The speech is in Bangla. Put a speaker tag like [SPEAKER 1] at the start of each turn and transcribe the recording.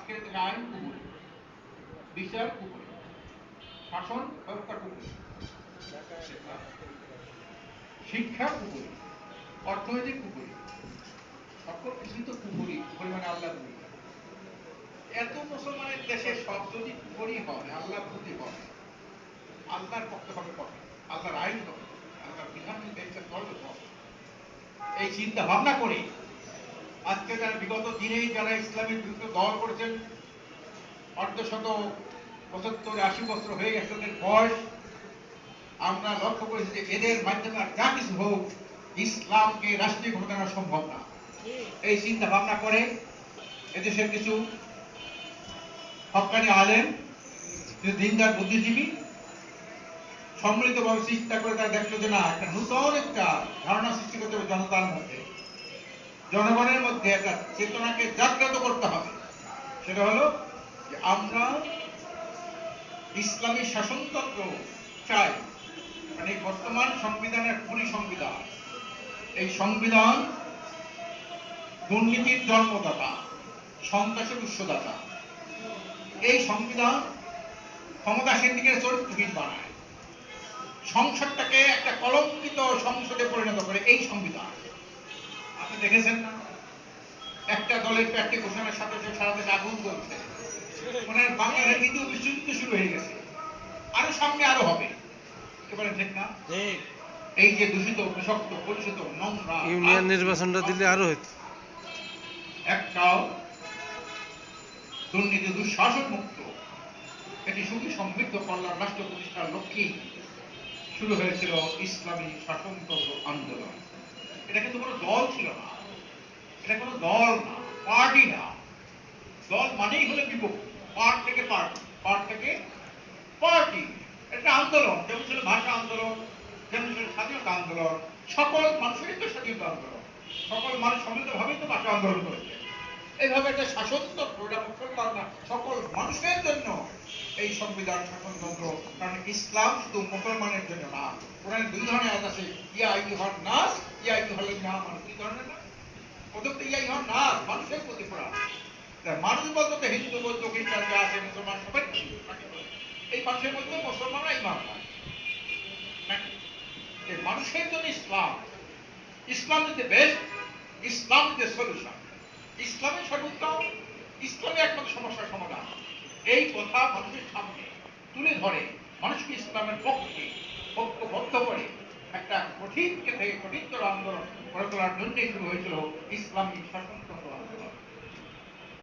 [SPEAKER 1] আজকের দিনে আইন কুকুর, বিচার কুকুর, শাসন ব্যবস্থা কুকুর, শিক্ষা কুকুর, অর্থনৈতিক কুকুর, সকল কিছুই তো কুকুরই। কুকুরি মানে আল্লাহ কুকুরি। এত মুসলমানের দেশে সব যদি কুকুরই হয়, আল্লাহ ভূতি হবে, আল্লাহর পক্ষে হবে কথা, আল্লাহর আইন হবে, আল্লাহর বিধান দেশটা চলবে হবে। এই চিন্তা ভাবনা করে আজকে যারা বিগত দিনেই যারা ইসলামের বিরুদ্ধে দল করেছেন, অর্ধশত ৭৫-৮০ বছর হয়ে গেছে ওদের বয়স, আমরা লক্ষ্য করেছি যে এদের মাধ্যমে আর যা কিছু হোক ইসলামকে রাষ্ট্রীয় ঘটানো সম্ভব না। এই চিন্তা ভাবনা করে এদেশের কিছু হক্কানি আলেম, কিছু দিনদার বুদ্ধিজীবী সম্মিলিতভাবে চিন্তা করে তারা দেখলো যে না, একটা নূতন একটা ধারণা সৃষ্টি করতে হবে জনতার মধ্যে, জনগণের মধ্যে একটা চেতনাকে জাগ্রত করতে হবে। সেটা হলো যে আমরা ইসলামী শাসনতন্ত্র চাই। মানে বর্তমান সংবিধানের পরিসংবিধান, এই সংবিধান দুর্নীতির জন্মদাতা, সন্ত্রাসের উৎসদাতা। এই সংবিধান ক্ষমতাসীন দিকে চরিত্রহীন বানায়, সংসদটাকে একটা কলঙ্কিত সংসদে পরিণত করে এই সংবিধান। আপনি দেখেছেন না, একটা দলের প্রার্থী ঘোষণার সাথে সারা দেশে আগুন জ্বলছে, মানে বাংলাদেশের দ্বিতীয় বিশ্বযুদ্ধ শুরু হয়ে গেছে, আরো সামনে আরো হবে। একেবারে ঠিক না? এই যে দূষিত, বিষাক্ত, পরিচিত, নোংরা
[SPEAKER 2] ইউনিয়ন নির্বাচনটা দিলে আরো হইত।
[SPEAKER 1] একটাও দুর্নীতি দুঃশাসন মুক্ত এটি সুখী সমৃদ্ধ কল্যাণ রাষ্ট্র প্রতিষ্ঠার লক্ষ্যে শুরু হয়েছিল ইসলামী শাসনতন্ত্র আন্দোলন। এটা কিন্তু কোনো দল ছিল না, এটা কোনো দল না, পার্টি না। দল মানেই হলো বিভক্তি, পার্ট থেকে পার্টি, পার্ট থেকে পার্টি। এটা আন্দোলন, যেমন ছিল ভাষা আন্দোলন, যেমন ছিল স্বাধীনতা আন্দোলন। সকল মানুষেরই তো স্বাধীনতা আন্দোলন, সকল মানুষ সম্মিলিতভাবেই তো ভাষা আন্দোলন করেছে। এইভাবে একটা শাসনতন্ত্র, এটা মুসলমান না, সকল মানুষের জন্য এই সংবিধান শাসনতন্ত্র। কারণ ইসলাম শুধু মুসলমানের জন্য না। কোরআনে দুই ধরনের আয়াত আছে, ইয়া আইয়ুহান নাস, ইয়া আইয়ুহাল্লাযীনা আমানু। কি ধরনের না? প্রথম তো ইয়া আইয়ুহান নাস, মানুষের প্রতি কোরআন। মানুষ বলতে তো হিন্দু, বৌদ্ধ, খ্রিস্টান যা আছে, মুসলমান সবাই। এই মানুষের মধ্যে মুসলমানরা ইমান হয় নাকি? এই মানুষের জন্য ইসলাম, Islam is the best, Islam is the solution, ইসলামের সর্বোত্তম, ইসলামে একমাত্র সমস্যার সমাধান। এই কথা মানুষের সামনে তুলে ধরে মানুষকে ইসলামের পক্ষে ঐক্যবদ্ধ করে একটা কঠিন থেকে কঠিনতর আন্দোলন গড়ে তোলার জন্যই শুরু হয়েছিল ইসলামী শাসন